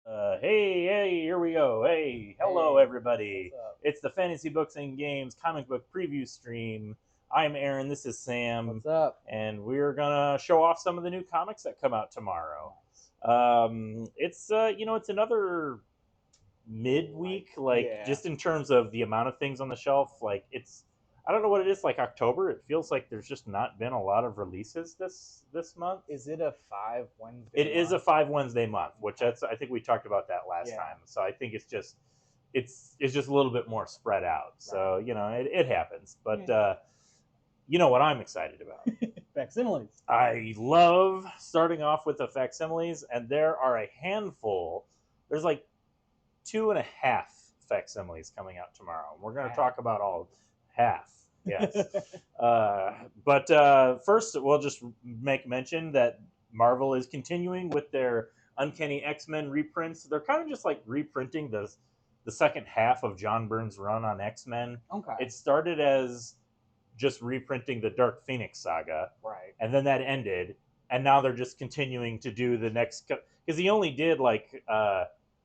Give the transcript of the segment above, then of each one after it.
Hey, here we go. Hey, hello, Hey, what's everybody. up? It's the Fantasy Books and Games comic book preview stream. I'm Aaron, this is Sam, What's up? and we're going to show off some of the new comics that come out tomorrow. Nice. It's another Like, midweek, like yeah. just in terms of the amount of things on the shelf. I don't know what it is, like October, it feels like there's just not been a lot of releases this month. Is it a five Wednesday It is a month? 5 Wednesday month, which Okay. I think we talked about that last Yeah. time. So I think it's just a little bit more spread out. Right. So it happens. But Yeah. you know what I'm excited about? Facsimiles. I love starting off with the facsimiles, and there are a handful. There's like two and a half facsimiles coming out tomorrow. We're going to Half. talk about all half. Yes. But first, we'll just make mention that Marvel is continuing with their Uncanny X-Men reprints. They're kind of just like reprinting the second half of John Byrne's run on X-Men. Okay. It started as just reprinting the Dark Phoenix saga, Right. and then that ended, and now they're just continuing to do the next because he only did like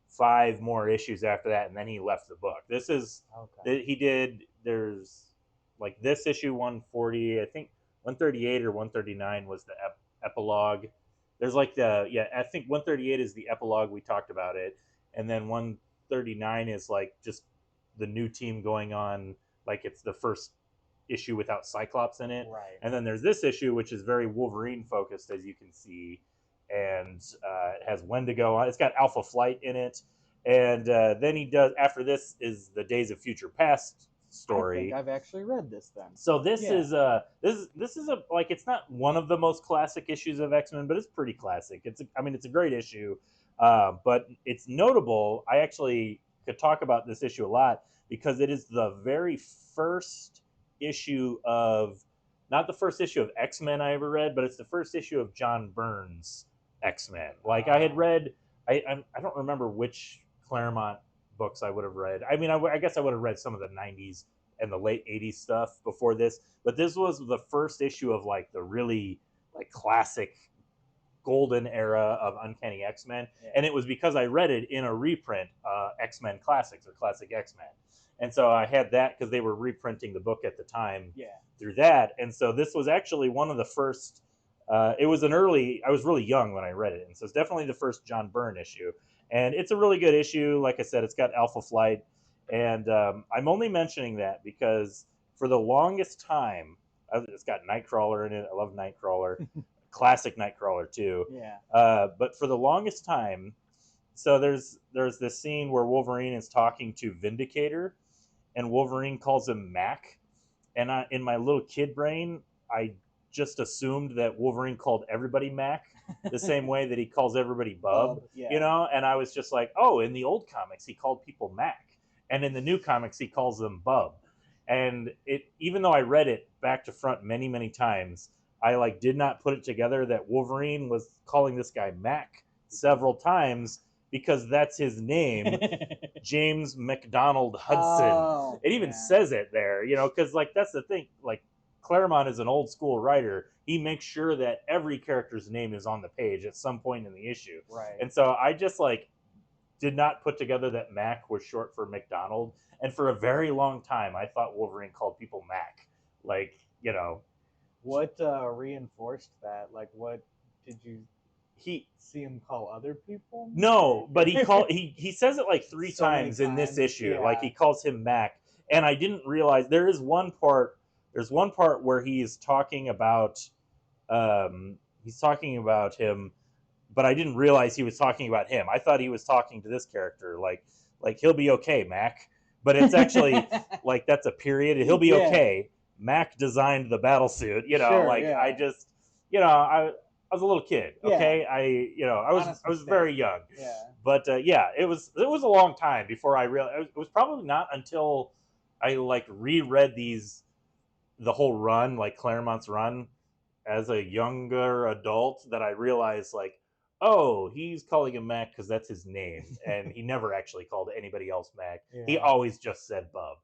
five more issues after that, and then he left the book. This is Okay. he did. There's like this issue 140, I think 138 or 139 was the epilogue. There's like I think 138 is the epilogue, we talked about it, and then 139 is like just the new team going on, like it's the first issue without Cyclops in it. Right. And then there's this issue, which is very Wolverine focused, as you can see, and it has Wendigo. It's got Alpha Flight in it, and then he does. After this is the Days of Future Past I think story. I've actually read this then. So Yeah. this is a like it's not one of the most classic issues of X Men, but it's pretty classic. I mean it's a great issue, but it's notable. I actually could talk about this issue a lot because it is the very first issue of not the first issue of X Men I ever read, but it's the first issue of John Byrne's X Men. Like I had Uh, read, I don't remember which Claremont books I would have read. I mean, I guess I would have read some of the '90s and the late '80s stuff before this, but this was the first issue of like the really like classic golden era of Uncanny X Men, yeah. and it was because I read it in a reprint, X Men Classics or Classic X Men, and so I had that because they were reprinting the book at the time Yeah. through that, and so this was actually one of the first. It was an early. I was really young when I read it, and so it's definitely the first John Byrne issue, and it's a really good issue. Like I said, it's got Alpha Flight, and I'm only mentioning that because for the longest time, it's got Nightcrawler in it. I love Nightcrawler, classic Nightcrawler too. Yeah. But for the longest time, so there's this scene where Wolverine is talking to Vindicator, and Wolverine calls him Mac, and in my little kid brain, I just assumed that Wolverine called everybody Mac the same way that he calls everybody Bub, Bub. Yeah. and I was just like, oh, in the old comics he called people Mac, and in the new comics he calls them Bub, and it even though I read it back to front many times, I like did not put it together that Wolverine was calling this guy Mac several times because that's his name, James McDonald Hudson. Oh. It even Yeah. says it there, because like that's the thing. Like Claremont is an old school writer. He makes sure that every character's name is on the page at some point in the issue. Right. And so I just like did not put together that Mac was short for McDonald. And for a very long time, I thought Wolverine called people Mac. Like, What reinforced that? Like, what did you he see him call other people? no, but he says it like three So many times in this times, issue. Like yeah. he calls him Mac, and I didn't realize there is one part. There's one part where he's talking about him, but I didn't realize he was talking about him. I thought he was talking to this character, like he'll be okay, Mac. But it's actually like that's a period. He'll be Yeah. okay. Mac designed the battle suit. Sure, Like yeah. I just, I was a little kid. Yeah. Okay, I was Honest I was mistake. very young. Yeah. But yeah, it was a long time before I realized. It was probably not until I like reread the whole run, like Claremont's run, as a younger adult that I realized like, oh, he's calling him Mac because that's his name, and he never actually called anybody else Mac. Yeah. He always just said Bub.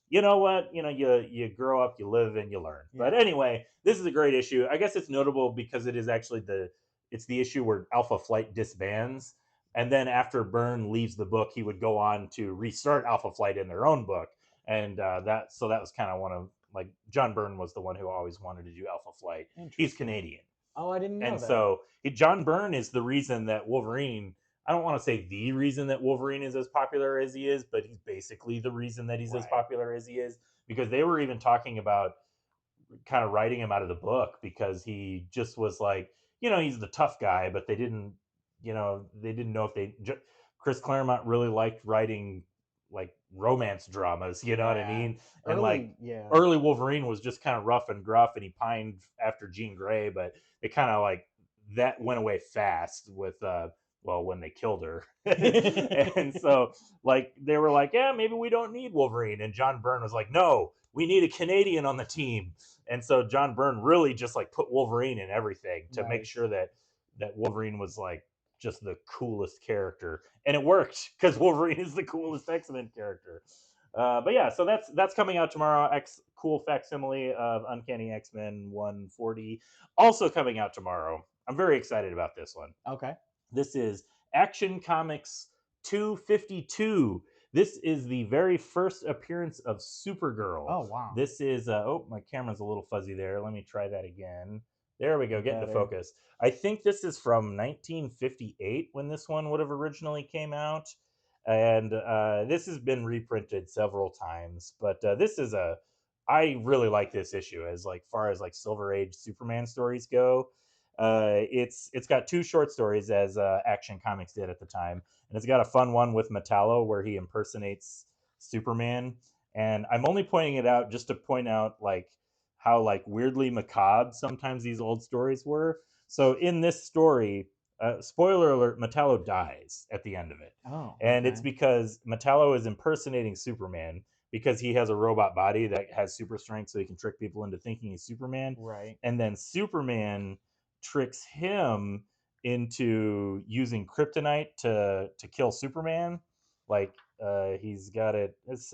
You know what? You grow up, you live, and you learn. Yeah. But anyway, this is a great issue. I guess it's notable because it's the issue where Alpha Flight disbands. And then after Byrne leaves the book, he would go on to restart Alpha Flight in their own book. And that was kind of one of, like, John Byrne was the one who always wanted to do Alpha Flight. He's Canadian. Oh, I didn't know And that. so John Byrne is the reason that Wolverine, I don't want to say the reason that Wolverine is as popular as he is, but he's basically the reason that he's as Right. popular as he is, because they were even talking about kind of writing him out of the book because he just was like, he's the tough guy, but they didn't know if Chris Claremont really liked writing like romance dramas, you know what I Yeah. mean? And like yeah. early Wolverine was just kind of rough and gruff, and he pined after Jean Grey, but it kind of like that went away fast with when they killed her. And so like they were like, yeah, maybe we don't need Wolverine, and John Byrne was like, no, we need a Canadian on the team. And so John Byrne really just like put Wolverine in everything to make Nice. sure that Wolverine was like just the coolest character, and it worked because Wolverine is the coolest X-Men character. But yeah, so that's coming out tomorrow. Cool facsimile of Uncanny X-Men 140, also coming out tomorrow. I'm very excited about this one. Okay. This is Action Comics 252. This is the very first appearance of Supergirl. Oh, wow. This is my camera's a little fuzzy there. Let me try that again. There we go. Get into Better. focus. I think this is from 1958 when this one would have originally came out, and this has been reprinted several times. But this is I really like this issue as like far as like Silver Age Superman stories go. It's got two short stories as Action Comics did at the time, and it's got a fun one with Metallo where he impersonates Superman. And I'm only pointing it out just to point out like how like weirdly macabre sometimes these old stories were. So in this story, spoiler alert, Metallo dies at the end of it. Oh. And it's because Metallo is impersonating Superman because he has a robot body that has super strength, so he can trick people into thinking he's Superman. Right. And then Superman tricks him into using kryptonite to kill Superman. Like he's got it. It's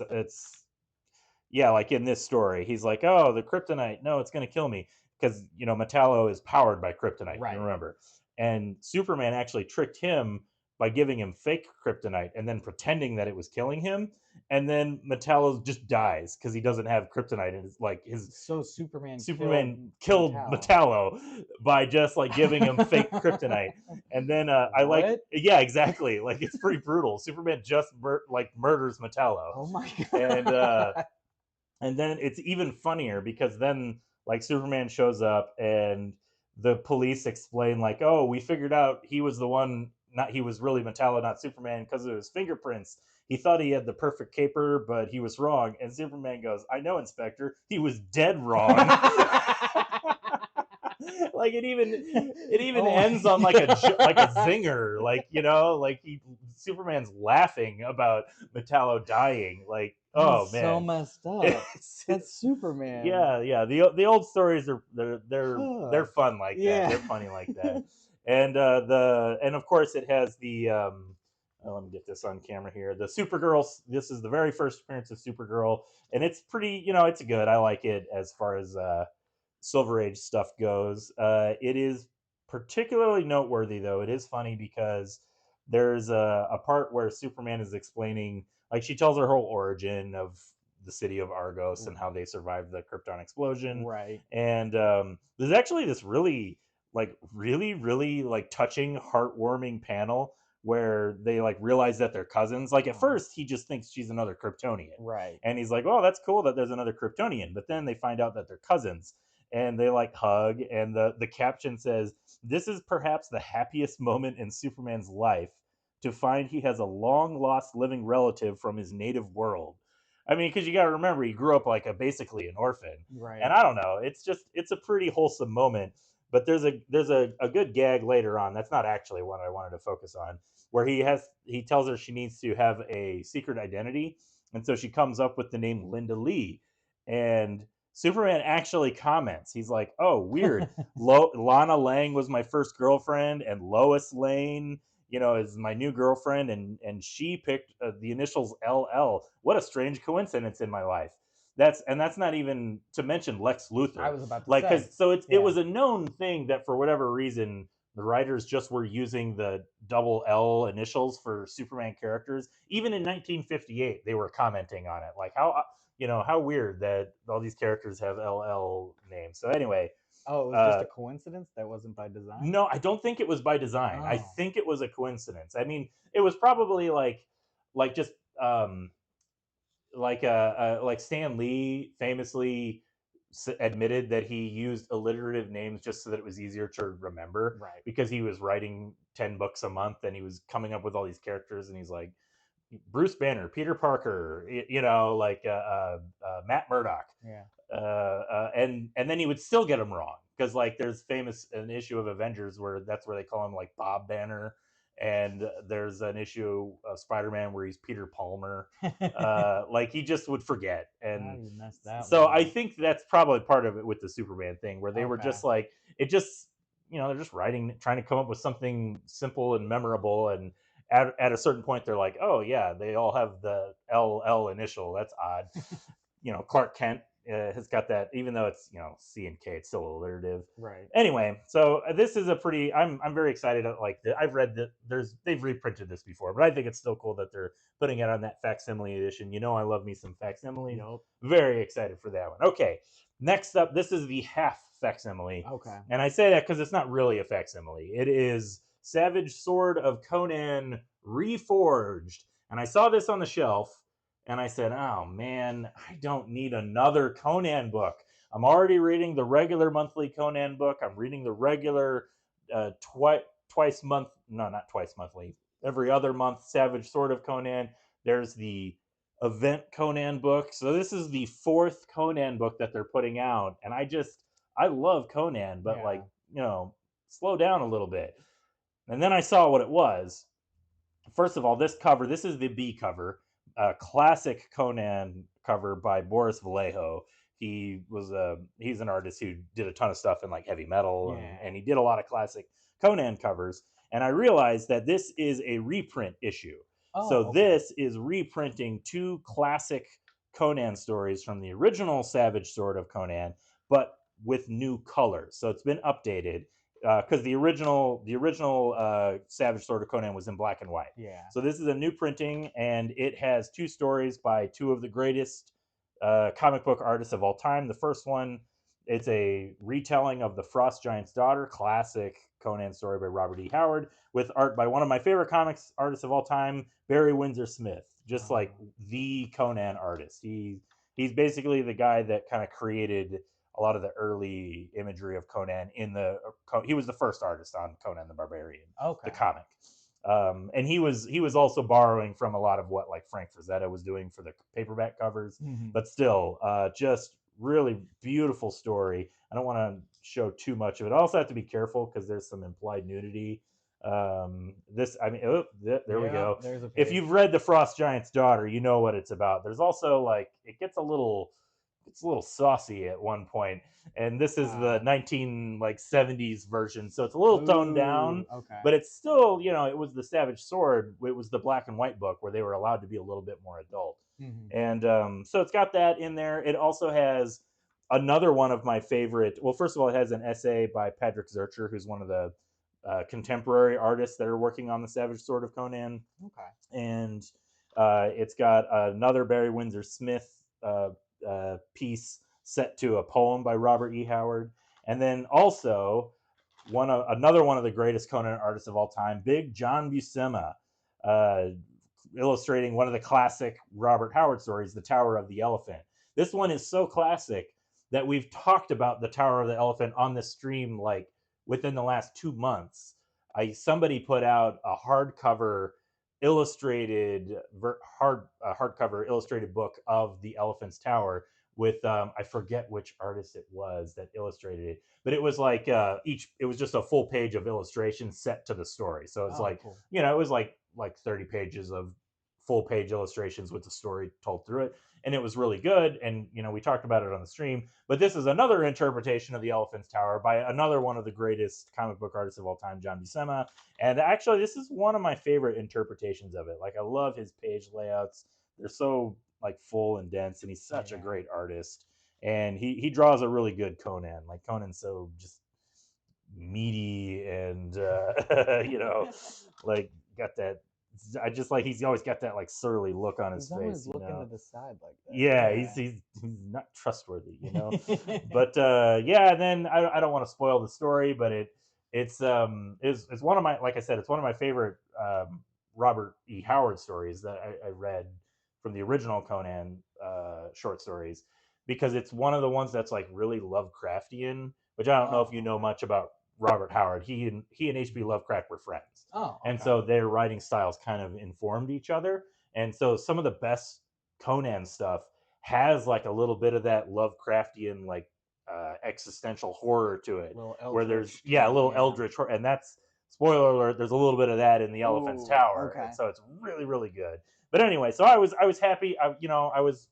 yeah, like in this story, he's like, oh, the kryptonite, no, it's gonna kill me because Metallo is powered by kryptonite. Right. You remember, and Superman actually tricked him by giving him fake kryptonite and then pretending that it was killing him, and then Metallo just dies because he doesn't have kryptonite, and it's like So Superman killed Metallo by just like giving him fake kryptonite. And then I like, What? yeah, exactly, like it's pretty brutal. Superman just murders Metallo. Oh my god. And then it's even funnier because then like Superman shows up and the police explain like, oh, we figured out he was the one, not he was really Metallo, not Superman, because of his fingerprints. He thought he had the perfect caper, but he was wrong. And Superman goes, I know, Inspector, he was dead wrong. Like it even ends on like a zinger, like like Superman's laughing about Metallo dying, like That's man, so messed up. That's Superman. Yeah. The old stories are they're fun like that. They're funny like that. And and of course it has the let me get this on camera here. The Supergirl. This is the very first appearance of Supergirl, and it's pretty. It's good. I like it as far as Silver Age stuff goes. It is particularly noteworthy, though. It is funny because there's a part where Superman is explaining, like, she tells her whole origin of the city of Argos and how they survived the Krypton explosion. Right. And there's actually this really like touching, heartwarming panel where they like realize that they're cousins. Like at first he just thinks she's another Kryptonian. Right. And he's like, oh, that's cool that there's another Kryptonian. But then they find out that they're cousins and they like hug. And the caption says, this is perhaps the happiest moment in Superman's life, to find he has a long lost living relative from his native world. I mean, because you got to remember, he grew up like basically an orphan. Right. And I don't know, it's a pretty wholesome moment. But there's a good gag later on. That's not actually what I wanted to focus on, where he tells her she needs to have a secret identity, and so she comes up with the name Linda Lee, and Superman actually comments. He's like, "Oh, weird. Lana Lang was my first girlfriend, and Lois Lane, is my new girlfriend, and she picked the initials LL. What a strange coincidence in my life." That's not even to mention Lex Luthor. I was about to say. Because it was a known thing that for whatever reason the writers just were using the double L initials for Superman characters. Even in 1958, they were commenting on it, like how weird that all these characters have LL names. So anyway, Oh, it was just uh, a coincidence. That wasn't by design. no, I don't think it was by design. I Oh, think it was a coincidence. I mean, it was probably like just like Stan Lee famously admitted that he used alliterative names just so that it was easier to remember right. because he was writing 10 books a month and he was coming up with all these characters and he's like Bruce Banner, Peter Parker, Matt Murdock, Yeah. and then he would still get them wrong because like there's famous an issue of Avengers where that's where they call him like Bob Banner, and there's an issue of Spider-Man where he's Peter Palmer. Like he just would forget, How and do you mess that so one I up? think that's probably part of it with the Superman thing where they were Okay. just like it just they're just writing trying to come up with something simple and memorable and at a certain point they're like, oh yeah, they all have the LL initial. That's odd. Clark Kent has got that, even though it's C and K, it's still alliterative. Right. Anyway, so this is a pretty. I'm very excited. I've read that they've reprinted this before, but I think it's still cool that they're putting it on that facsimile edition. I love me some facsimiles. Yup. Very excited for that one. Okay, next up, this is the half facsimile, Okay. and I say that because it's not really a facsimile. It is Savage Sword of Conan Reforged, and I saw this on the shelf and I said, "Oh man, I don't need another Conan book. I'm already reading the regular monthly Conan book. I'm reading the regular twice month, no, not twice monthly, every other month Savage Sword of Conan. There's the event Conan book. So this is the fourth Conan book that they're putting out, and I love Conan, but Yeah. slow down a little bit." And then I saw what it was. First of all, this is the B cover, a classic Conan cover by Boris Vallejo. He's an artist who did a ton of stuff in like heavy metal and Yeah. he did a lot of classic Conan covers. And I realized that this is a reprint issue. So Oh, okay. this is reprinting two classic Conan stories from the original Savage Sword of Conan, but with new colors. So it's been updated because the original Savage Sword of Conan was in black and white. Yeah. So this is a new printing, and it has two stories by two of the greatest comic book artists of all time. The first one, it's a retelling of the Frost Giant's Daughter, classic Conan story by Robert E. Howard, with art by one of my favorite comics artists of all time, Barry Windsor Smith. Just like the Conan artist. He's basically the guy that kind of created a lot of the early imagery of Conan he was the first artist on Conan the Barbarian, the Okay. comic. And he was also borrowing from a lot of what like Frank Frazetta was doing for the paperback covers, Mhm. but still, just really beautiful story. I don't want to show too much of it. I also have to be careful because there's some implied nudity. There we Yeah. go. There's a If page. you've read the Frost Giant's Daughter, you know what it's about. There's also like it gets a little saucy at one point, and this is the Ah. 1970s version, so it's a little toned down, Ooh. Okay. but it's still it was the Savage Sword. It was the black and white book where they were allowed to be a little bit more adult, Mhm. and so it's got that in there. It also has another one of my favorite. Well, first of all, it has an essay by Patrick Zurcher, who's one of the contemporary artists that are working on the Savage Sword of Conan, Okay. and it's got another Barry Windsor Smith piece set to a poem by Robert E. Howard, and then also another one of the greatest Conan artists of all time, Big John Buscema, uh, illustrating one of the classic Robert Howard stories, The Tower of the Elephant. This one is so classic that we've talked about The Tower of the Elephant on the stream like within the last 2 months. Somebody put out a hardcover illustrated hardcover illustrated book of the Elephant's Tower with I forget which artist it was that illustrated it, but it was like it was just a full page of illustrations set to the story. So it's Oh, like cool. it was like 30 pages of full page illustrations with the story told through it, and it was really good. And we talked about it on the stream, but this is another interpretation of the Elephant's Tower by another one of the greatest comic book artists of all time, John Buscema. And actually, this is one of my favorite interpretations of it. Like, I love his page layouts. They're so like full and dense, and he's such a Yeah. great artist. And he draws a really good Conan. Like Conan's so just meaty and you know, like got that. I just like he's always got that like surly look on his He's face, always you looking to know. the side like Yeah, that. he's not trustworthy, you know. Yeah. But yeah, and then I don't want to spoil the story, but it's one of my, like I said, it's one of my favorite Robert E. Howard stories that I read from the original Conan short stories, because it's one of the ones that's like really Lovecraftian, which I don't know if Oh, you know okay. much about Robert Howard. He and H.P. Lovecraft were friends, Oh, and okay. so their writing styles kind of informed each other. And so some of the best Conan stuff has like a little bit of that Lovecraftian like existential horror to it, Little where there's eldritch to yeah a it. little Yeah. eldritch horror, and that's spoiler alert. There's a little bit of that in the Elephant's Oh, Tower, and okay. so it's really really good. But anyway, so I was happy. I was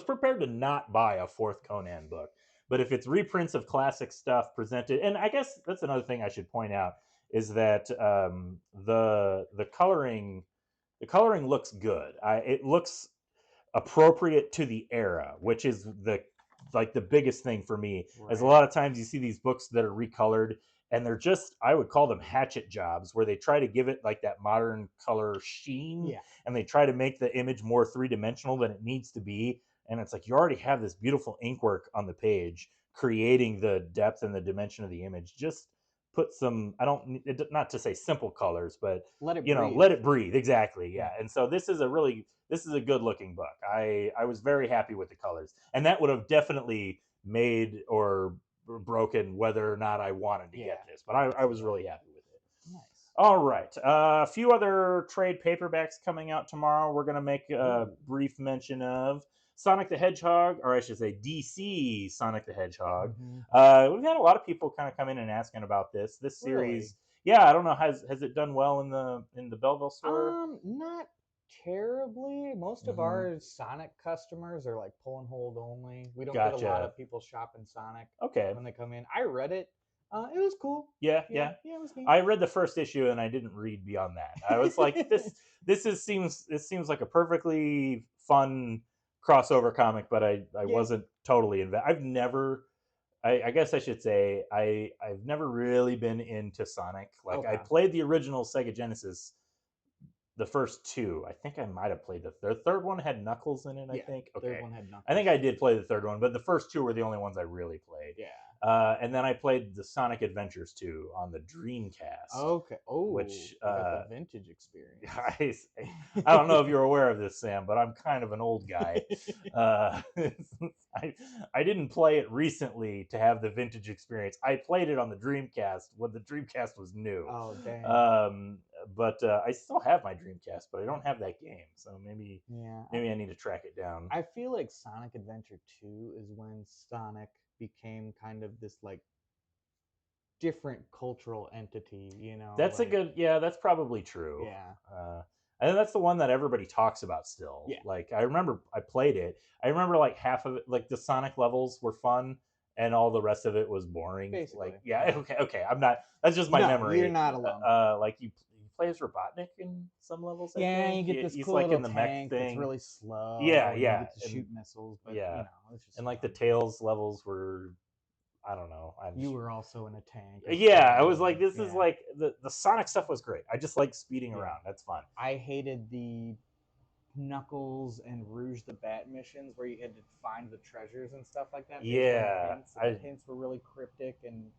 prepared to not buy a fourth Conan book, but if it's reprints of classic stuff presented, and I guess that's another thing I should point out is that the coloring looks good. It looks appropriate to the era, which is the biggest thing for me. As a Right. lot of times you see these books that are recolored and they're just, I would call them hatchet jobs, where they try to give it like that modern color sheen, Yeah. and they try to make the image more three-dimensional than it needs to be. And it's like you already have this beautiful ink work on the page creating the depth and the dimension of the image. Just put some, I don't, not to say simple colors, but Let it you know, breathe. let it breathe. Exactly. Yeah. Yeah. And so this is a good looking book. I was very happy with the colors, and that would have definitely made or broken whether or not I wanted to Yeah. get this. But I could I see was that. really happy with it. Nice. All right, a few other trade paperbacks coming out tomorrow. We're gonna make a Ooh. brief mention of Sonic the Hedgehog, or I should say DC Sonic the Hedgehog. Hmm. We've had a lot of people kind of come in and asking about this Really? series. Yeah, I don't know, has it done well in the Belleville store? Not terribly. Most of Mm-hmm. our Sonic customers are like pull and hold only. We don't get a lot Gotcha. of people shopping Sonic Okay. when they come in. I read it. It was cool. Yeah, Yeah, yeah. yeah, it was neat. I read the first issue and I didn't read beyond that. I was like, this seems like a perfectly fun crossover comic, but I Yeah, wasn't totally invested. I've never, I guess I should say, I've never really been into Sonic. Like I okay. played the original Sega Genesis, the first two. I think I might have played the third one had Knuckles in it. I Yeah, think. third Okay, one had I think Knuckles. I did play the third one, but the first two were the only ones I really played. Yeah. And then I played the Sonic Adventures 2 on the Dreamcast, Okay. Oh, which you got the vintage experience. I, I don't know if you're aware of this, Sam, but I'm kind of an old guy. Uh, I, I didn't play it recently to have the vintage experience. I played it on the Dreamcast when the Dreamcast was new. Oh, dang. Um, but I still have my Dreamcast, but I don't have that game. So Yeah. maybe I need to track it down. I feel like Sonic Adventure 2 is when Sonic became kind of this like different cultural entity, That's a like good, yeah, that's probably true. yeah. Uh, and that's the one that everybody talks about still. Yeah, Like I remember I played it. I remember like half of it, like the Sonic levels were fun, and all the rest of it was boring. Like basically. yeah, Yeah. okay, okay. I'm not. That's just my No, you're memory. not alone. Like you play as Robotnik in some levels. I Yeah, think you get this he's cool like little in the mech tank that's thing. really Yeah, slow and you yeah, get to shoot missiles, but yeah, it's just and like the fun. Tails levels were. I don't know. You were also in a tank as Yeah, I was well. like, this is Yeah. like the Sonic stuff was great. I just like speeding Yeah. around. That's fun. I hated the Knuckles and Rouge the Bat missions where you had to find the treasures and stuff like that based on the Yeah, hints, and the hints were really cryptic and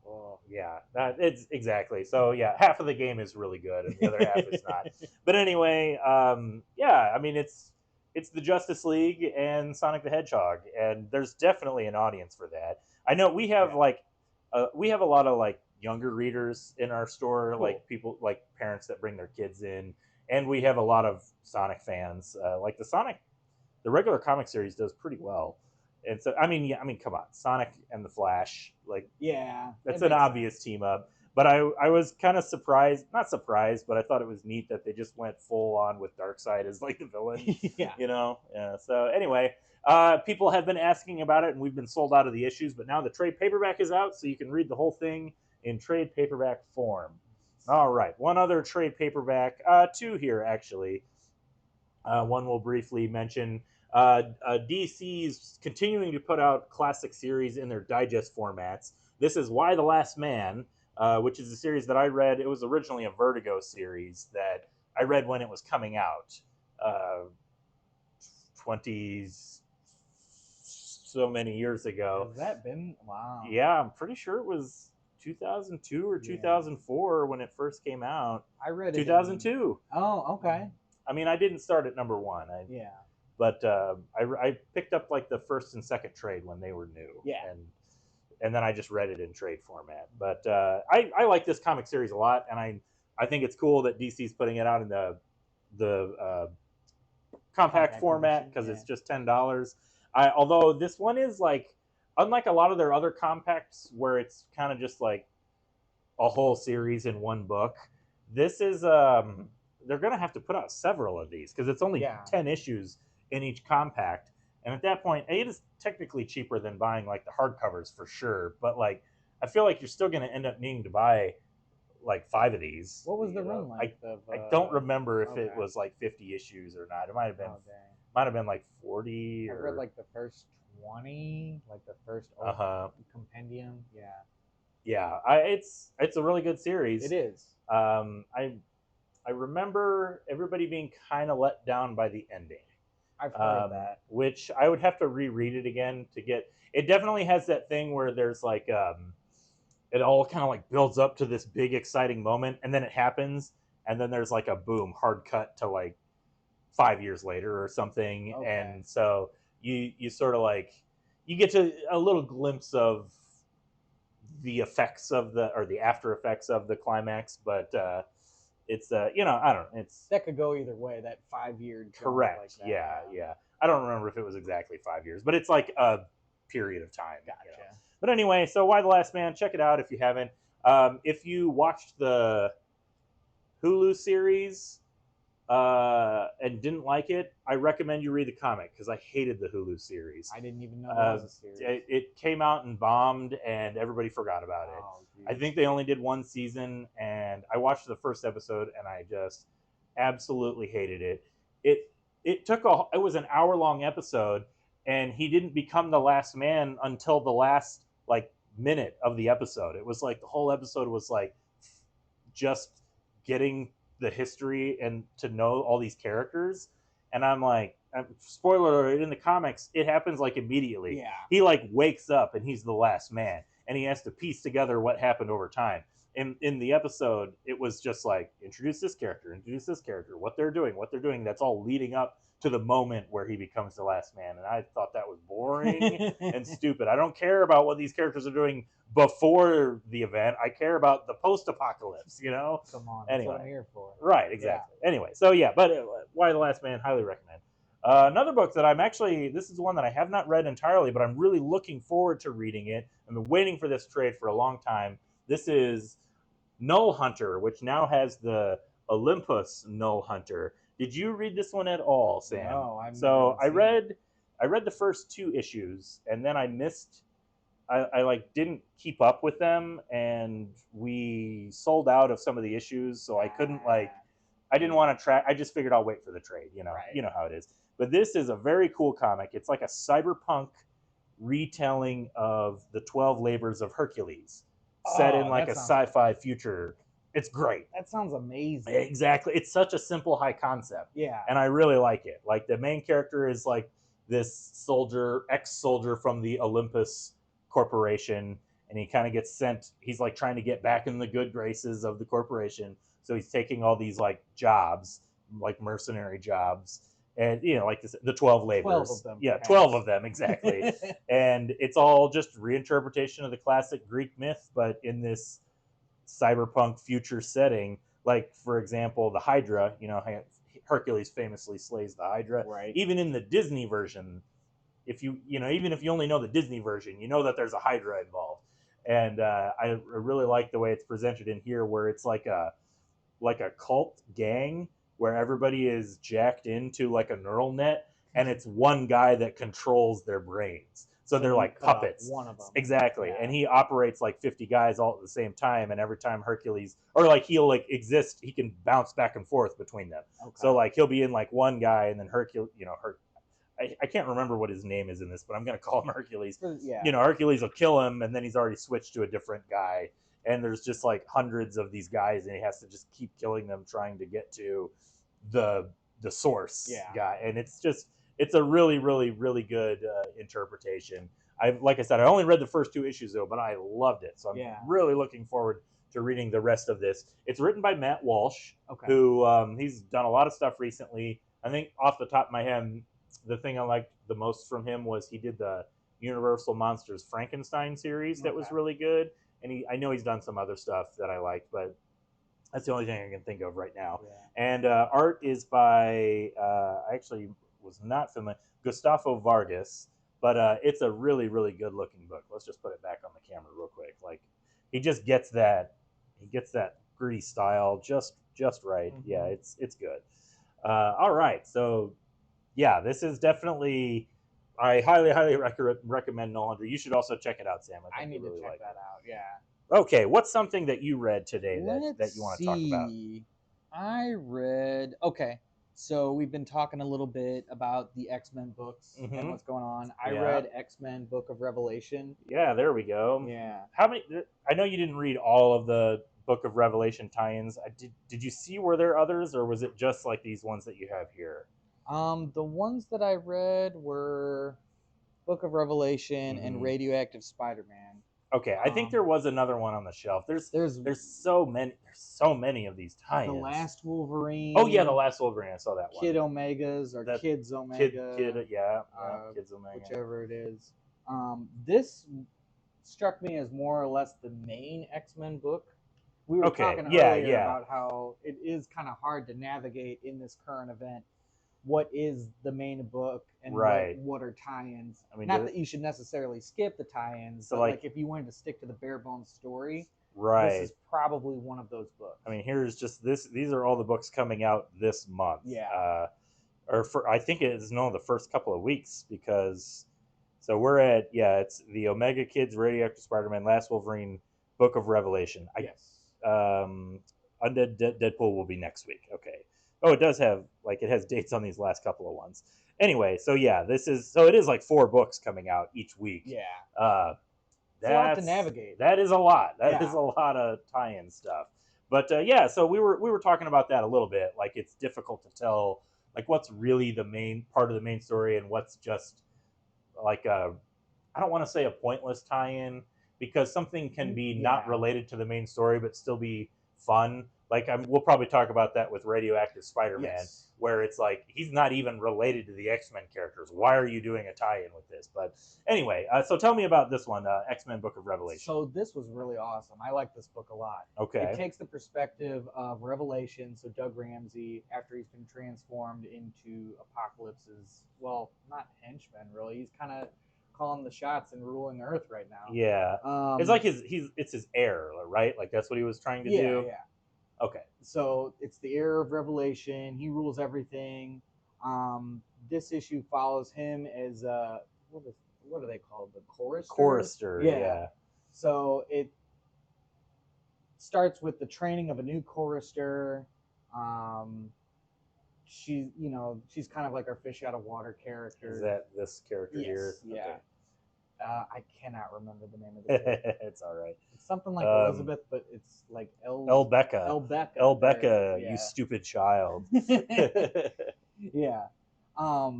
oh. yeah, that it's exactly. So yeah, half of the game is really good, and the other half is not. But anyway, yeah, I mean it's the Justice League and Sonic the Hedgehog, and there's definitely an audience for that. I know Yeah. we have a lot of like younger readers in our store, Cool. like people like parents that bring their kids in, and we have a lot of Sonic fans. Like the regular comic series does pretty well. And so, I mean, yeah, I mean, come on, Sonic and the Flash, like Yeah, that's it an makes obvious sense. team up. But I was kind of surprised, not surprised, but I thought it was neat that they just went full on with Darkseid as like the villain, Yeah. you know. Yeah. So anyway, people have been asking about it, and we've been sold out of the issues. But now the trade paperback is out, so you can read the whole thing in trade paperback form. All right, one other trade paperback, two here actually. One we'll briefly mention. DC's continuing to put out classic series in their digest formats. This is Y the Last Man, which is a series that I read. It was originally a Vertigo series that I read when it was coming out, uh, 20s so many years ago. Has that been? Wow. Yeah, I'm pretty sure it was 2002 or Yeah. 2004 when it first came out. I read it. 2002. Oh, okay. I mean, I didn't start at number one. Yeah. But I picked up like the first and second trade when they were new. Yeah. And then I just read it in trade format. But I like this comic series a lot, and I think it's cool that DC's putting it out in the compact format because edition, it's just $10. Although this one is like, unlike a lot of their other compacts where it's kind of just like a whole series in one book, this is they're gonna have to put out several of these because it's only 10 issues in each compact, and at that point it is technically cheaper than buying like the hardcovers for sure, but like I feel like you're still gonna end up needing to buy like 5 of these. What was the run like? I don't remember if it was like 50 issues or not. It might have been like 40. I read like the first 20, like the first compendium. Yeah, it's a really good series. It is. I remember everybody being kind of let down by the ending. I've heard that. Which I would have to reread it again to get. It definitely has that thing where there's like it all kind of like builds up to this big exciting moment, and then it happens, and then there's like a boom, hard cut to like 5 years later or something, and so you sort of like you get to a little glimpse of the effects of the after effects of the climax, but it's I don't know, it's that could go either way. That 5-year correct, like that. Yeah. I don't remember if it was exactly 5 years, but it's like a period of time. Gotcha. But anyway, so Y the Last Man, check it out if you haven't. If you watched the Hulu series and didn't like it, I recommend you read the comic because I hated the Hulu series. I didn't even know there was a series. It came out and bombed, and everybody forgot about it. I think they only did one season, and I watched the first episode, and I just absolutely hated it. It was an hour-long episode, and he didn't become the last man until the last like minute of the episode. It was like the whole episode was like just getting the history and to know all these characters, and I'm like, spoiler alert, in the comics it happens like immediately. Yeah. He like wakes up and he's the last man, and he has to piece together what happened over time. In the episode it was just like introduce this character, what they're doing, that's all leading up to the moment where he becomes the last man, and I thought that was boring and stupid. I don't care about what these characters are doing before the event. I care about the post-apocalypse, Come on, anyway. That's what I'm here for. Right, exactly. Yeah. Anyway, so yeah, but Y the Last Man, highly recommend. Another book that this is one that I have not read entirely, but I'm really looking forward to reading it. I've been waiting for this trade for a long time. This is Null Hunter, which now has the Olympus Null Hunter. Did you read this one at all, Sam? No, I read the first 2 issues, and then I missed. I like didn't keep up with them, and we sold out of some of the issues, so I couldn't I didn't want to track. I just figured I'll wait for the trade. Right. You know how it is. But this is a very cool comic. It's like a cyberpunk retelling of the 12 Labors of Hercules, set in like a sci-fi future. It's great. That sounds amazing. Exactly. It's such a simple high concept. Yeah. And I really like it. Like the main character is like this ex-soldier from the Olympus Corporation, and he kind of gets sent. He's like trying to get back in the good graces of the corporation. So he's taking all these like jobs, like mercenary jobs, and like the 12 labors. 12 of them. Yeah, 12 of them exactly. And it's all just reinterpretation of the classic Greek myth, but in this cyberpunk future setting. Like for example, the Hydra. Hercules famously slays the Hydra. Right. Even in the Disney version, even if you only know the Disney version, you know that there's a Hydra involved. And I really like the way it's presented in here, where it's like a cult gang where everybody is jacked into like a neural net, and it's one guy that controls their brains. So they're like puppets. One of them. Exactly. Yeah. And he operates like 50 guys all at the same time, and every time Hercules, or like he'll like exist, he can bounce back and forth between them. Okay. So like he'll be in like one guy, and then Hercules, I can't remember what his name is in this, but I'm gonna call him Hercules. Yeah. You know, Hercules will kill him, and then he's already switched to a different guy, and there's just like hundreds of these guys, and he has to just keep killing them, trying to get to the source guy, and it's a really really really good interpretation. Like I said, I only read the first 2 issues though, but I loved it, so I'm really looking forward to reading the rest of this. It's written by Matt Walsh, who he's done a lot of stuff recently. I think off the top of my head, the thing I liked the most from him was he did the Universal Monsters Frankenstein series that was really good, and I know he's done some other stuff that I liked, but that's the only thing I can think of right now. And art is by I actually was not familiar, Gustavo Vargas, but it's a really really good looking book. Let's just put it back on the camera real quick. Like he just gets that gritty style just right. Yeah, it's good. All right, so yeah, this is definitely. I highly recommend No 100. You should also check it out, Sam. I need to check that out. Yeah. Okay, what's something that you read today that you want to talk about? I read. Okay, so we've been talking a little bit about the X-Men books and what's going on. I read X-Men Book of Revelation. Yeah, there we go. Yeah. How many? I know you didn't read all of the Book of Revelation tie-ins. Did you see, were there others, or was it just like these ones that you have here? The ones that I read were Book of Revelation and Radioactive Spider-Man. Okay, I think there was another one on the shelf. There's so many of these tie-ins. The Last Wolverine. Oh yeah, the Last Wolverine. I saw that one. Kid Omegas or Kids Omega. Kids Omega. Whichever it is. This struck me as more or less the main X-Men book. We were talking earlier about how it is kind of hard to navigate in this current event. What is the main book and what are tie-ins? I mean, not that you should necessarily skip the tie-ins, but like if you wanted to stick to the bare bones story, this is probably one of those books. I mean, here's just this. These are all the books coming out this month. Yeah. I think it is the first couple of weeks, because so we're at it's the Omega Kids, Radioactive Spider-Man, Last Wolverine, Book of Revelation. Undead Deadpool will be next week. Okay. Oh, it does have it has dates on these last couple of ones. Anyway, so yeah, it is like 4 books coming out each week. Yeah. That's a lot to navigate. That is a lot. That is a lot of tie-in stuff. But so we were talking about that a little bit. Like it's difficult to tell what's really the main part of the main story and what's just I don't want to say a pointless tie-in, because something can be not related to the main story but still be fun. We'll probably talk about that with Radioactive Spider-Man, where it's like he's not even related to the X-Men characters. Why are you doing a tie-in with this? But anyway, so tell me about this one, X-Men Book of Revelation. So this was really awesome. I like this book a lot. Okay. It takes the perspective of Revelation, so Doug Ramsey, after he's been transformed into Apocalypse's, well, not henchman, really. He's kind of calling the shots and ruling Earth right now. Yeah. It's like it's his heir, right? Like that's what he was trying to do? Yeah. Okay. So it's the heir of Revelation. He rules everything. This issue follows him as what are they called? The chorister? Chorister, yeah. So it starts with the training of a new chorister. She's kind of like our fish out of water character. Is that this character here? Yeah. Okay. I cannot remember the name of the character. It's all right. It's something like Elizabeth, but it's like Elbecca. Elbecca, you stupid child. Yeah. I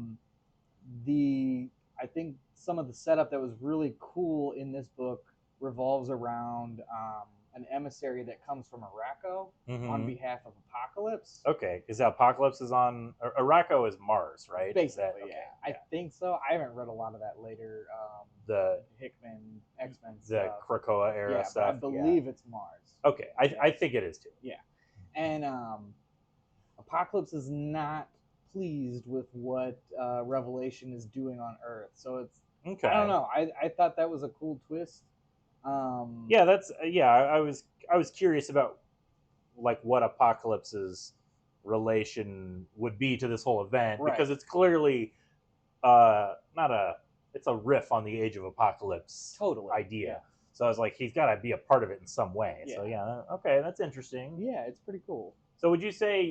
think some of the setup that was really cool in this book revolves around an emissary that comes from Arakko on behalf of Apocalypse. Okay, because Apocalypse is on Arakko is Mars, right? Basically, I think so. I haven't read a lot of that later. The Hickman X-Men the Krakoa era stuff. I believe it's Mars. Okay, I think it is too. Yeah, and Apocalypse is not pleased with what Revelation is doing on Earth, so it's I don't know. I thought that was a cool twist. I was curious about what Apocalypse's relation would be to this whole event, because it's clearly it's a riff on the Age of Apocalypse idea. Yeah. So I was like, he's got to be a part of it in some way. Yeah. So okay, that's interesting. Yeah, it's pretty cool. So would you say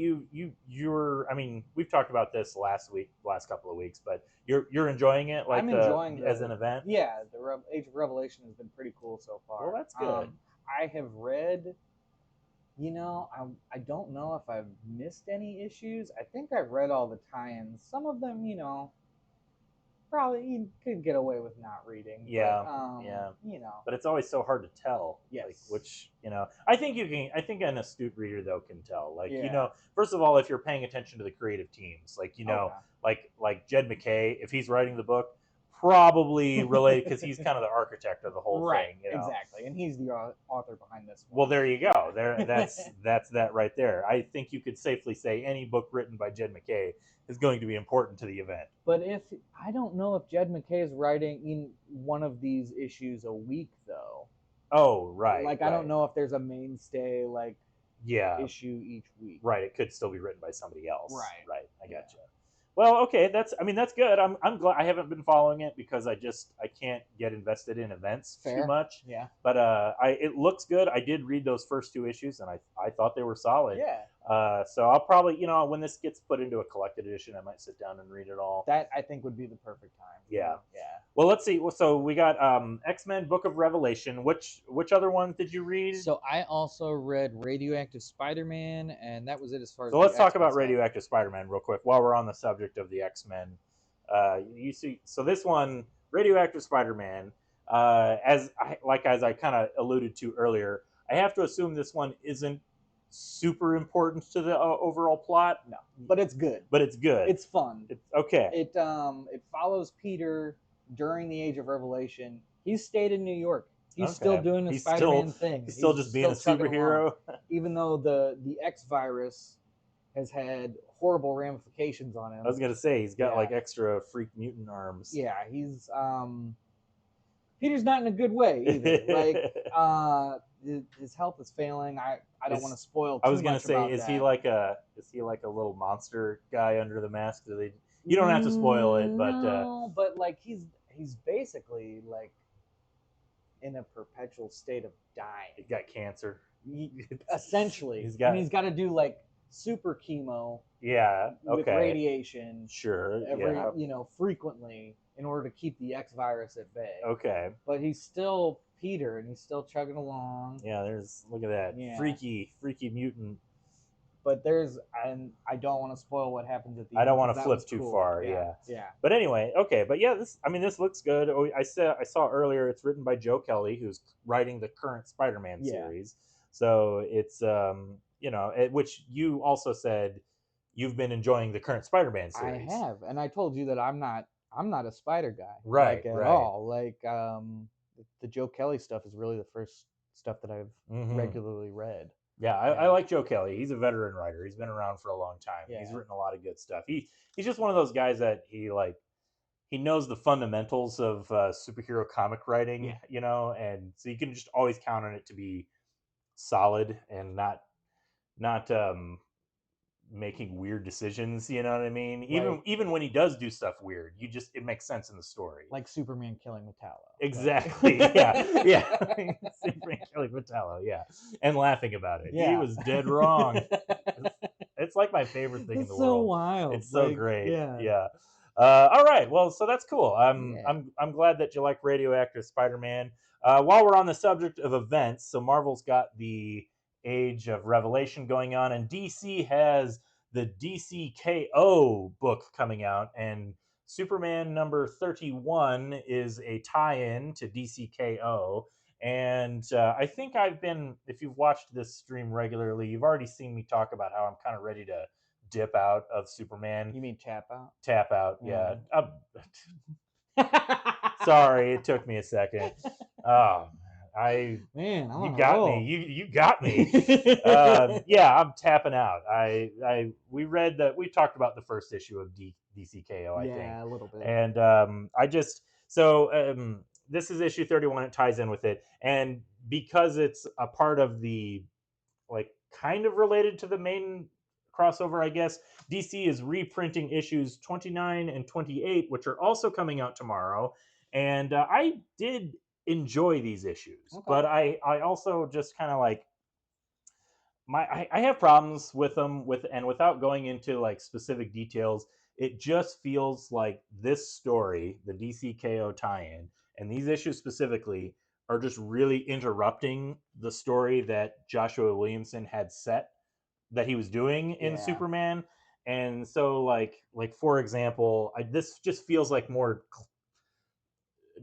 you're I mean, we've talked about this last couple of weeks, but you're enjoying it, like I'm enjoying as an event. Yeah, the Age of Revelation has been pretty cool so far. Well, that's good. I have read. I don't know if I've missed any issues. I think I've read all the tie-ins. Some of them, probably you could get away with not reading. Yeah, yeah. But it's always so hard to tell. Yes. Like, which I think you can. I think an astute reader though can tell. Like Yeah. first of all, if you're paying attention to the creative teams, like Okay. like Jed MacKay, if he's writing the book, probably related because he's kind of the architect of the whole Right, thing. exactly, and he's the author behind this one. Well, there you go. That's that right there. I think you could safely say any book written by Jed MacKay is going to be important to the event. But I don't know if Jed MacKay is writing in one of these issues a week though. Oh, right. Like I don't know if there's a mainstay issue each week. Right. It could still be written by somebody else. Right. Right. I gotcha. Well, okay, that's good. I'm glad I haven't been following it because I can't get invested in events too much. Yeah. But it looks good. I did read those first 2 issues and I thought they were solid. Yeah. So I'll probably, when this gets put into a collected edition, I might sit down and read it all. That I think would be the perfect time. Yeah. Yeah. Well, let's see. So we got X-Men Book of Revelation. Which other ones did you read? So I also read Radioactive Spider-Man, and that was it as far as. So let's talk about Radioactive Spider-Man real quick while we're on the subject of the X-Men. You see, so this one, Radioactive Spider-Man, as I kind of alluded to earlier, I have to assume this one isn't super important to the overall plot. No, but it's good. It's fun. It's okay. It follows Peter during the Age of Revelation. He's stayed in New York. He's still doing the Spider-Man thing. He's still just being a superhero. Even though the X virus has had horrible ramifications on him. I was gonna say he's got like extra freak mutant arms. Yeah, he's Peter's not in a good way either. His health is failing. I don't want to spoil too much. I was gonna say, about is that. he like a little monster guy under the mask? You don't have to spoil it, but no, but like he's basically like in a perpetual state of dying. He's got cancer. Essentially, he's got to do like super chemo. Yeah. Okay. With radiation. Sure. Frequently in order to keep the X virus at bay. Okay. But he's still Peter, and he's still chugging along. Yeah. Look at that freaky mutant. But and I don't want to spoil what happens at the end. I don't want to flip too far. Yeah. But anyway, okay. But yeah, this looks good. I saw earlier it's written by Joe Kelly, who's writing the current Spider-Man series. So it's which you also said you've been enjoying the current Spider-Man series. I have, and I told you that I'm not a Spider guy, right? At all. Like the Joe Kelly stuff is really the first stuff that I've regularly read. Yeah, I like Joe Kelly. He's a veteran writer. He's been around for a long time. Yeah. He's written a lot of good stuff. He's just one of those guys that he knows the fundamentals of superhero comic writing, and so you can just always count on it to be solid and not making weird decisions. You know what I mean? Even when he does do stuff weird, it makes sense in the story. Like Superman killing Metallo. Exactly. Yeah. Superman killing Metallo. Yeah, and laughing about it. Yeah. He was dead wrong. It's like my favorite thing in the world. It's so wild. It's so great. Yeah. All right. Well, so that's cool. I'm glad that you like Radioactive Spider-Man. While we're on the subject of events, so Marvel's got the Age of Revelation going on, and DC has the DCKO book coming out, and Superman number 31 is a tie-in to DCKO. And I think if you've watched this stream regularly, you've already seen me talk about how I'm kind of ready to dip out of Superman. You mean tap out? Tap out, yeah. Sorry, it took me a second. Oh, you got me. You got me. I'm tapping out. We talked about the first issue of DCKO, I think. Yeah, a little bit. And this is issue 31. It ties in with it, and because it's a part of the kind of related to the main crossover, I guess, DC is reprinting issues 29 and 28, which are also coming out tomorrow. And I did enjoy these issues, but I also just kind of I have problems with them and without going into like specific details, it just feels like this story, the DCKO tie-in, and these issues specifically are just really interrupting the story that Joshua Williamson had set that he was doing in Yeah. Superman. And so like for example, this just feels like more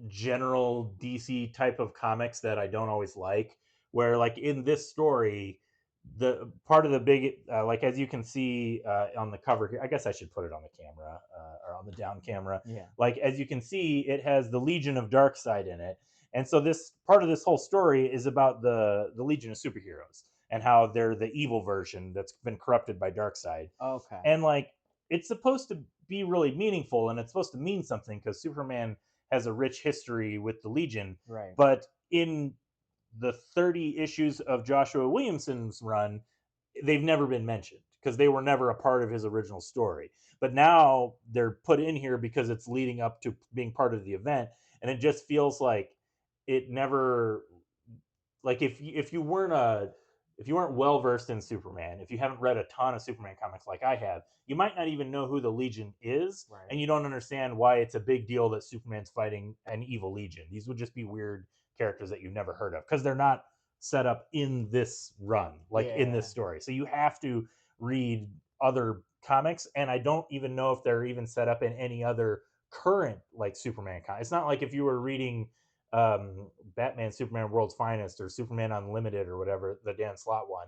general DC type of comics that I don't always like. Where like in this story, the part of the big like as you can see on the cover here, I guess I should put it on the camera or on the down camera. Yeah. Like as you can see, it has the Legion of Darkseid in it, and so this part of this whole story is about the Legion of Superheroes and how they're the evil version that's been corrupted by Darkseid. Okay. And like it's supposed to be really meaningful and it's supposed to mean something because Superman has a rich history with the Legion. Right. But in the 30 issues of Joshua Williamson's run, they've never been mentioned because they were never a part of his original story. But now they're put in here because it's leading up to being part of the event, and it just feels like it never like if you weren't well versed in Superman, if you haven't read a ton of Superman comics like I have, you might not even know who the Legion is, Right. and you don't understand why it's a big deal that Superman's fighting an evil Legion. These would just be weird characters that you've never heard of because they're not set up in this run, like in this story. So you have to read other comics, and I don't even know if they're even set up in any other current like Superman comic. It's not like if you were reading Batman, Superman, World's Finest, or Superman Unlimited, or whatever the Dan Slott one.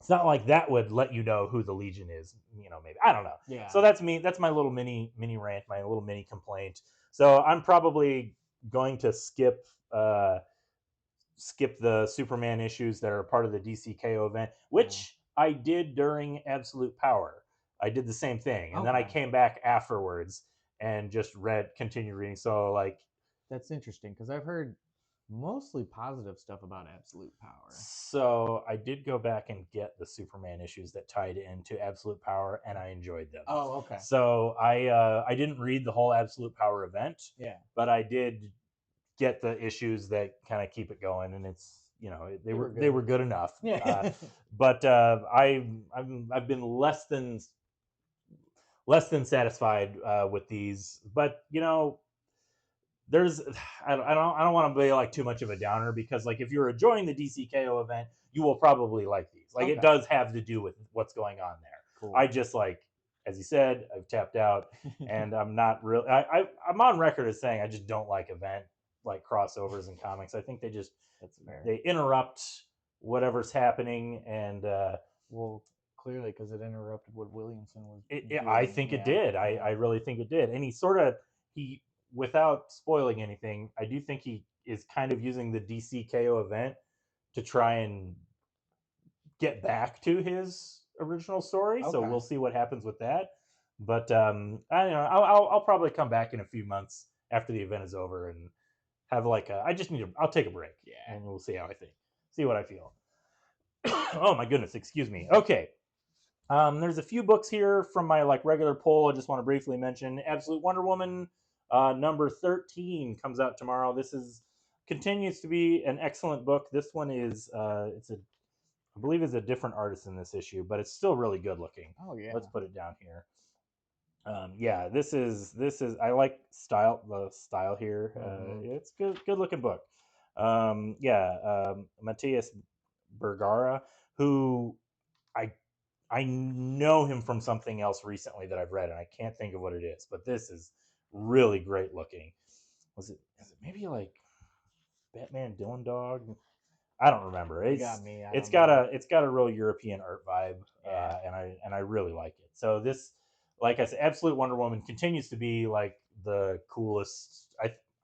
It's not like that would let you know who the Legion is. You know, maybe I don't know. Yeah. So that's me. That's my little mini rant, my little mini complaint. So I'm probably going to skip the Superman issues that are part of the DCKO event, which I did during Absolute Power. I did the same thing, and then I came back afterwards and just continued reading. So like that's interesting because I've heard mostly positive stuff about Absolute Power. So I did go back and get the Superman issues that tied into Absolute Power, and I enjoyed them. Oh, okay. So I didn't read the whole Absolute Power event. Yeah. But I did get the issues that kind of keep it going, and it's they were good enough. Yeah. But I've been less than satisfied with these, but there's I don't want to be like too much of a downer because like if you're enjoying the DCKO event, you will probably like these. Like it does have to do with what's going on there. Cool. I just like, as you said, I've tapped out, and I'm not really. I'm on record as saying I just don't like event like crossovers in comics. I think they interrupt whatever's happening, and well, clearly because it interrupted what Williamson was. I think it did. I really think it did, and he without spoiling anything, I do think he is kind of using the DCKO event to try and get back to his original story. So we'll see what happens with that. But I don't know. I'll probably come back in a few months after the event is over and have like I'll take a break. Yeah, and we'll see how I think. See what I feel. Oh my goodness, excuse me. Okay. There's a few books here from my like regular poll. I just want to briefly mention Absolute Wonder Woman. Number 13 comes out tomorrow. This continues to be an excellent book. This one is I believe is a different artist in this issue, but it's still really good looking. Oh yeah. Let's put it down here. Yeah, this is I like the style here. It's good looking book. Matthias Bergara, who I know him from something else recently that I've read, and I can't think of what it is, but this is really great looking. Is it maybe like Batman Dylan Dog? I don't remember. It's got a real European art vibe, and I really like it. So this, like I said, Absolute Wonder Woman continues to be like the coolest.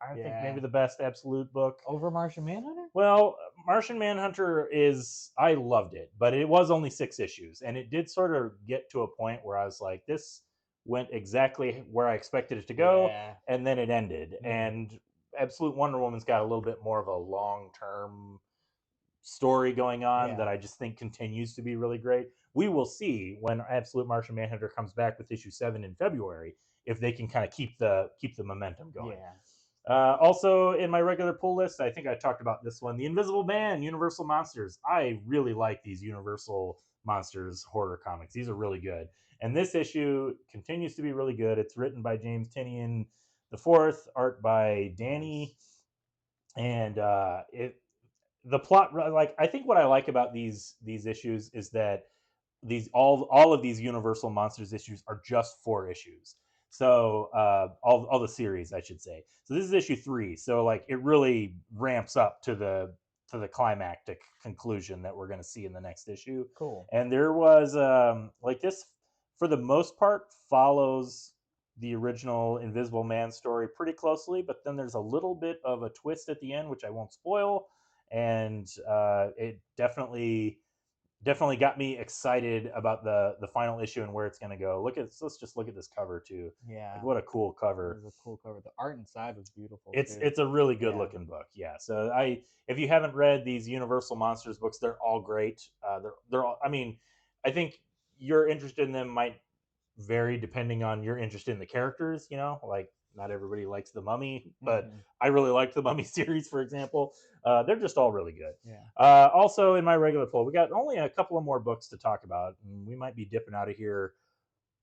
I think maybe the best Absolute book over Martian Manhunter. Well, Martian Manhunter I loved it, but it was only 6 issues, and it did sort of get to a point where I was like, this went exactly where I expected it to go, and then it ended. Mm-hmm. And Absolute Wonder Woman's got a little bit more of a long-term story going on that I just think continues to be really great. We will see when Absolute Martian Manhunter comes back with issue 7 in February if they can kind of keep the momentum going. Also, in my regular pull list, I think I talked about this one, The Invisible Man, Universal Monsters. I really like these Universal Monsters horror comics. These are really good. And this issue continues to be really good. It's written by James Tynion the fourth, art by Danny, and the plot, like, I think what I like about these issues is that these all of these Universal Monsters issues are just 4 issues. So all the series, I should say. So this is issue 3. So like it really ramps up to the climactic conclusion that we're going to see in the next issue. Cool. And there was like this, for the most part, follows the original Invisible Man story pretty closely, but then there's a little bit of a twist at the end, which I won't spoil, and it definitely got me excited about the final issue and where it's going to go. Let's just look at this cover too. Yeah, like, what a cool cover. It was a cool cover. The art inside was beautiful. It's a really good looking book. Yeah. So if you haven't read these Universal Monsters books, they're all great. They're all. I mean, I think your interest in them might vary depending on your interest in the characters. You know, like not everybody likes the Mummy, but I really liked the Mummy series, for example. They're just all really good. Yeah. Also, in my regular poll, we got only a couple of more books to talk about, and we might be dipping out of here.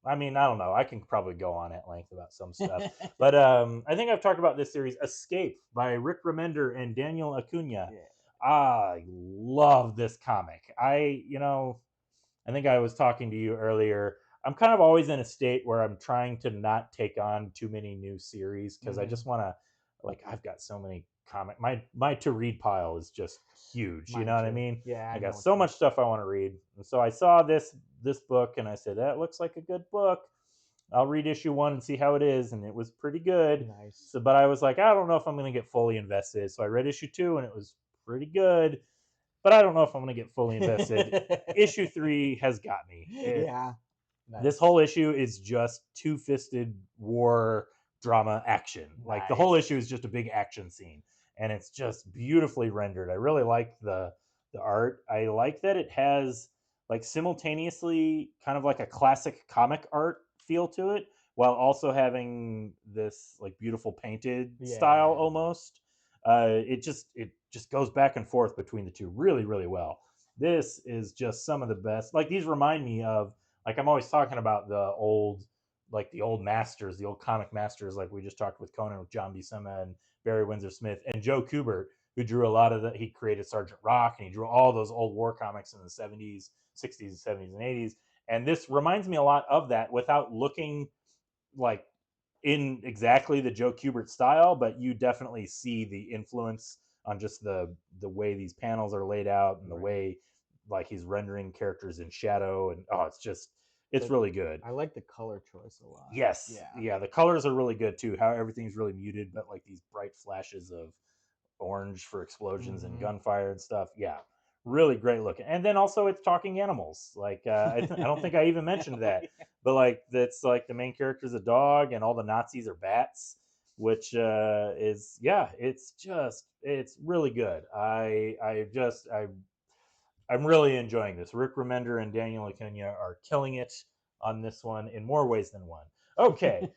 I mean, I don't know. I can probably go on at length about some stuff, but I think I've talked about this series, Escape by Rick Remender and Daniel Acuna. Yeah. I love this comic. I think I was talking to you earlier. I'm kind of always in a state where I'm trying to not take on too many new series because I just want to, like, I've got so many comic. My to read pile is just huge. Mine you know what I too. mean? Yeah, I know got what so you much stuff I want to read, and so I saw this book and I said that looks like a good book. I'll read issue 1 and see how it is, and it was pretty good. Nice. So, but I was like, I don't know if I'm going to get fully invested. So I read issue 2 and it was pretty good, but I don't know if I'm going to get fully invested. Issue 3 has got me. Yeah. Nice. This whole issue is just two-fisted war drama action. Like the whole issue is just a big action scene, and it's just beautifully rendered. I really like the art. I like that it has like simultaneously kind of like a classic comic art feel to it, while also having this like beautiful painted style almost. It just goes back and forth between the two really, really well. This is just some of the best. Like these remind me of, like, I'm always talking about the old masters, the old comic masters, like we just talked with Conan, with John Buscema and Barry Windsor Smith and Joe Kubert, who drew a lot of he created Sergeant Rock, and he drew all those old war comics in the 70s, 60s, 70s, and 80s. And this reminds me a lot of that without looking like in exactly the Joe Kubert style, but you definitely see the influence on just the way these panels are laid out and the way like he's rendering characters in shadow, and it's really good. I like the color choice a lot. Yes. Yeah, the colors are really good too. How everything's really muted, but like these bright flashes of orange for explosions and gunfire and stuff. Yeah, really great looking. And then also it's talking animals. Like I don't think I even mentioned that, but like that's like the main character is a dog, and all the Nazis are bats, which it's really good. I'm really enjoying this. Rick Remender and Daniel Acuna are killing it on this one in more ways than one. Okay,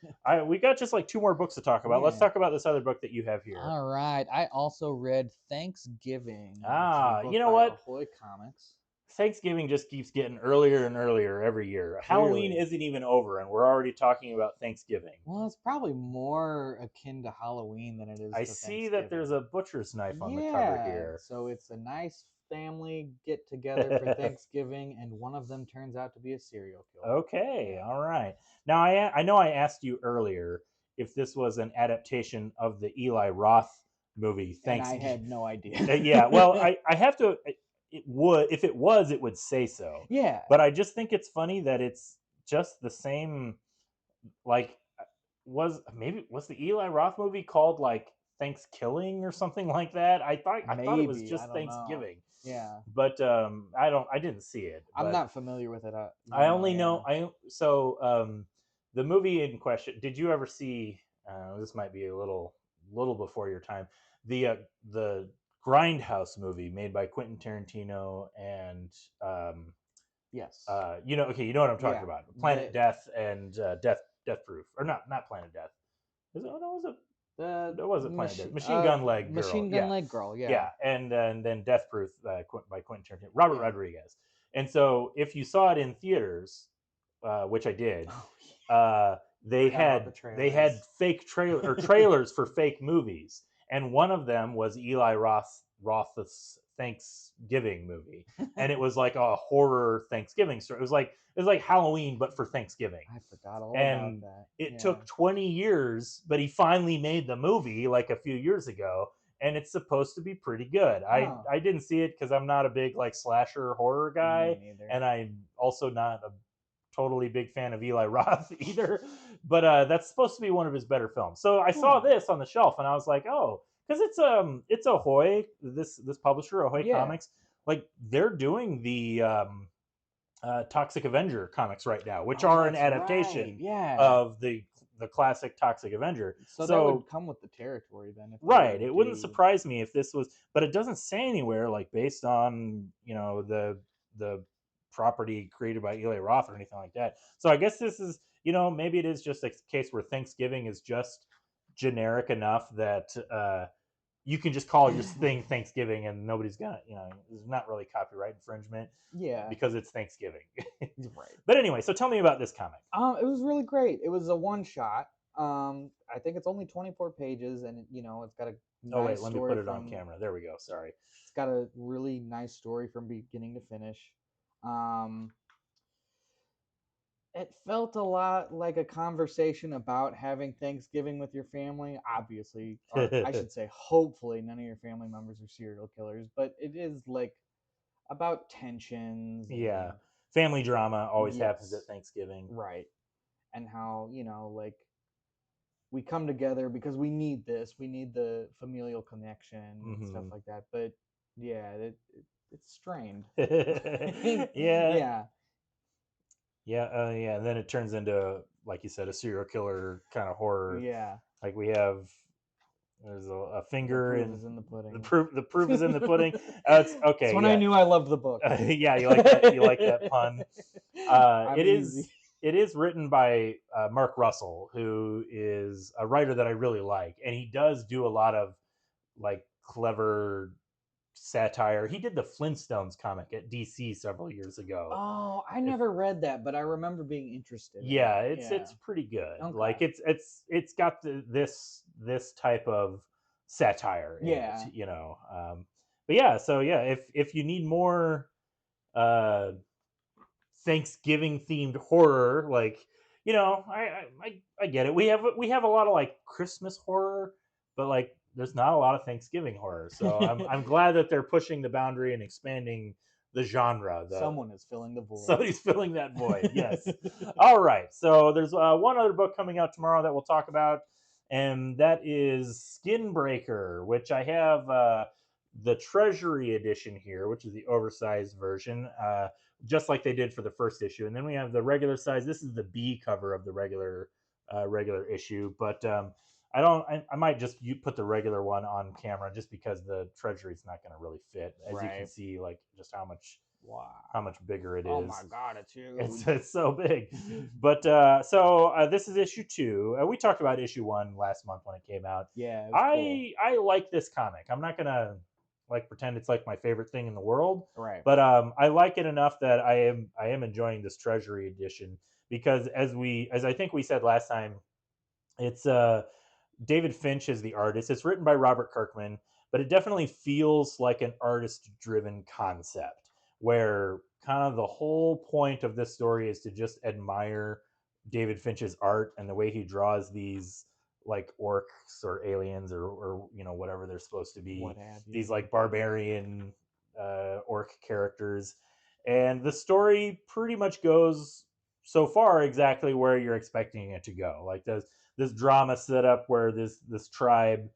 we got just like 2 more books to talk about. Let's talk about this other book that you have here. All right, I also read Thanksgiving. You know what? Ahoy Comics. Thanksgiving just keeps getting earlier and earlier every year. Halloween isn't even over, and we're already talking about Thanksgiving. Well, it's probably more akin to Halloween than it is I to see that there's a butcher's knife on the cover here. So it's a nice family get together for Thanksgiving, and one of them turns out to be a serial killer. Okay, all right. Now I know I asked you earlier if this was an adaptation of the Eli Roth movie. And I had no idea. Yeah, well, I have to. It would, if it was, it would say so. Yeah. But I just think it's funny that it's just the same. Like, was the Eli Roth movie called like Thanksgiving or something like that? I thought it was just Thanksgiving. Yeah. But I didn't see it. I'm not familiar with it. I only know the movie in question. Did you ever see? This might be a little before your time. The Grindhouse movie made by Quentin Tarantino and yes. you know what I'm talking about. Planet Death and Death Proof, or not Planet Death. Was it It wasn't Planet Death. Machine Gun Leg Girl. Machine Gun Leg Girl. Yeah. Yeah, and then Death Proof by Quentin Tarantino. Robert Rodriguez. And so if you saw it in theaters, which I did, they had fake trailers for fake movies, and one of them was Eli Roth's Thanksgiving movie, and it was like a horror Thanksgiving story. It was like Halloween but for Thanksgiving. I forgot all about that. It took 20 years, but he finally made the movie like a few years ago, and it's supposed to be pretty good. I didn't see it because I'm not a big like slasher horror guy, and I'm also not a totally big fan of Eli Roth either. But that's supposed to be one of his better films. So I saw this on the shelf, and I was like, oh, because it's Ahoy, this publisher, Ahoy Comics, like they're doing the Toxic Avenger comics right now, which are an adaptation of the classic Toxic Avenger. So that would come with the territory then. Right. It wouldn't surprise me if this was, but it doesn't say anywhere like based on, the property created by Eli Roth or anything like that. So I guess this is, maybe it is just a case where Thanksgiving is just generic enough that you can just call your thing Thanksgiving and nobody's gonna, there's not really copyright infringement. Yeah. Because it's Thanksgiving. Right. But anyway, so tell me about this comic. It was really great. It was a one shot. I think it's only 24 pages, and it's got a nice let me put it on camera. There we go. Sorry. It's got a really nice story from beginning to finish. It felt a lot like a conversation about having Thanksgiving with your family. Obviously, or I should say, hopefully, none of your family members are serial killers, but it is like about tensions. Yeah. Family drama always happens at Thanksgiving. Right. And how, like, we come together because we need this. We need the familial connection and stuff like that. But, yeah, it's strained. Yeah. And then it turns into, like you said, a serial killer kind of horror. Yeah. Like there's a finger in the pudding. The proof is in the pudding. It's okay. That's when I knew I loved the book. Yeah, you like that. You like that pun. It is written by Mark Russell, who is a writer that I really like, and he does do a lot of like clever satire. He did the Flintstones comic at DC several years ago. Oh, I never read that, but I remember being interested. Yeah, it's pretty good. Okay. Like it's got this type of satire. In it, but yeah, so yeah, if you need more Thanksgiving themed horror, like I get it. We have a lot of like Christmas horror, but like there's not a lot of Thanksgiving horror. So I'm glad that they're pushing the boundary and expanding the genre. Someone is filling the void. Somebody's filling that void. Yes. All right. So there's one other book coming out tomorrow that we'll talk about, and that is Skinbreaker, which I have the Treasury edition here, which is the oversized version, just like they did for the first issue. And then we have the regular size. This is the B cover of the regular issue, but I might just put the regular one on camera just because the Treasury is not going to really fit. As you can see, like just how much bigger it is. Oh my God, it's huge. It's so big. But this is issue 2. We talked about issue 1 last month when it came out. Yeah, I like this comic. I'm not gonna pretend it's like my favorite thing in the world. Right. But I like it enough that I am enjoying this Treasury edition because as I think we said last time, it's David Finch is the artist. It's written by Robert Kirkman, but it definitely feels like an artist-driven concept where kind of the whole point of this story is to just admire David Finch's art and the way he draws these like orcs or aliens or whatever they're supposed to be, these like barbarian orc characters. And the story pretty much goes so far exactly where you're expecting it to go. Like this drama set up where this tribe,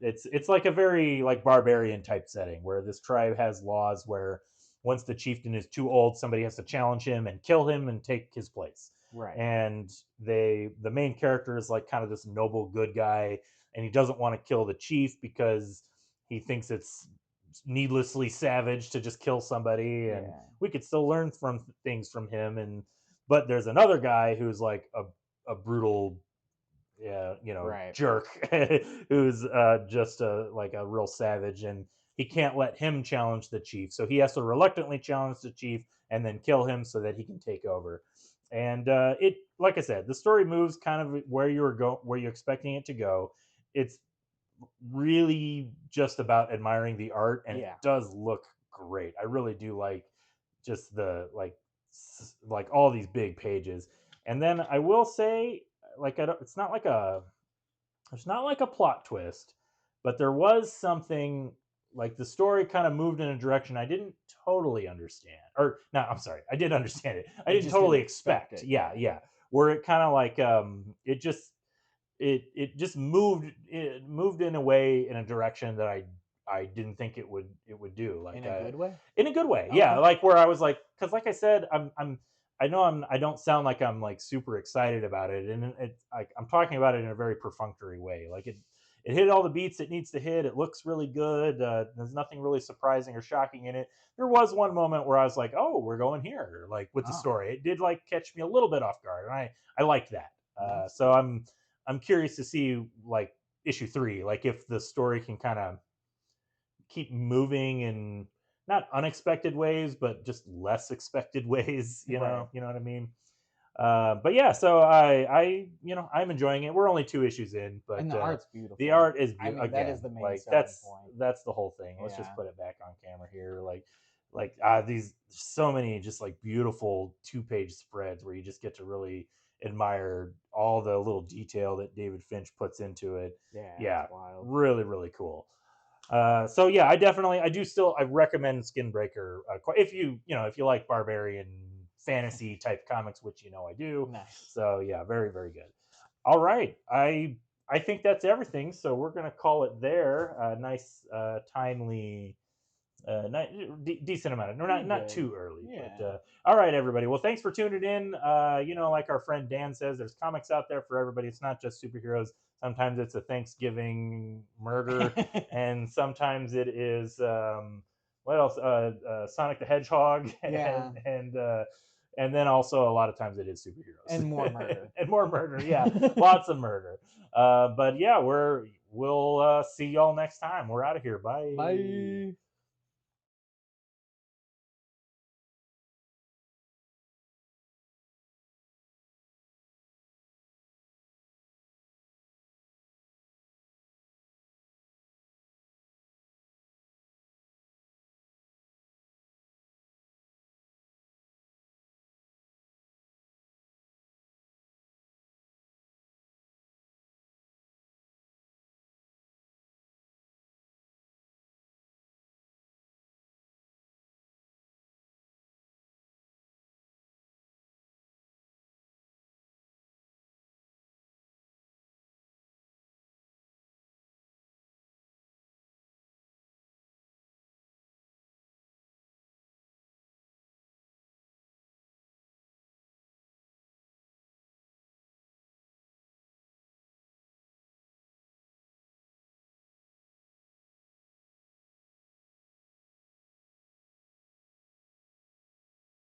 it's like a very like barbarian type setting where this tribe has laws where once the chieftain is too old, somebody has to challenge him and kill him and take his place. Right. And the main character is like kind of this noble good guy, and he doesn't want to kill the chief because he thinks it's needlessly savage to just kill somebody, and we could still learn things from him. But there's another guy who's like a brutal Right. jerk who's just like a real savage, and he can't let him challenge the chief, so he has to reluctantly challenge the chief and then kill him so that he can take over. And it, like I said, the story moves kind of where you're expecting it to go. It's really just about admiring the art, and it does look great. I really do like just the like all these big pages. And then I will say, like, it's not like a plot twist, but there was something, like the story kind of moved in a direction I didn't totally understand. Or no, I'm sorry, I did understand it. I didn't totally expect. It. Yeah. Where it kind of like it just moved in a way, in a direction that I didn't think it would do. Like in a good way. In a good way, okay. Yeah. Like where I was like, because like I said, I don't sound like I'm like super excited about it, and I'm talking about it in a very perfunctory way. Like it hit all the beats it needs to hit. It looks really good. There's nothing really surprising or shocking in it. There was one moment where I was like, oh, we're going here, like with the story. It did like catch me a little bit off guard, and I liked that. So I'm curious to see like issue 3, like if the story can kind of keep moving in not unexpected ways, but just less expected ways. You know what I mean? But yeah, so I'm enjoying it. We're only 2 issues in, but and the art's beautiful. The art is beautiful. That is the main like point. That's the whole thing. Let's just put it back on camera here. Like these so many just like beautiful 2-page spreads where you just get to really admire all the little detail that David Finch puts into it. Yeah, really, really cool. So yeah, I recommend Skinbreaker if you like barbarian fantasy type comics, which I do. Nice. So yeah, very, very good. All right, I think that's everything. So we're gonna call it there. Nice, timely. Decent amount of not too early. Yeah. But all right, everybody, well, thanks for tuning in. Like our friend Dan says, there's comics out there for everybody. It's not just superheroes. Sometimes it's a Thanksgiving murder and sometimes it is what else, Sonic the Hedgehog. And then also a lot of times it is superheroes and more murder. And more murder. Yeah. Lots of murder. But yeah, we'll see y'all next time. We're out of here. Bye.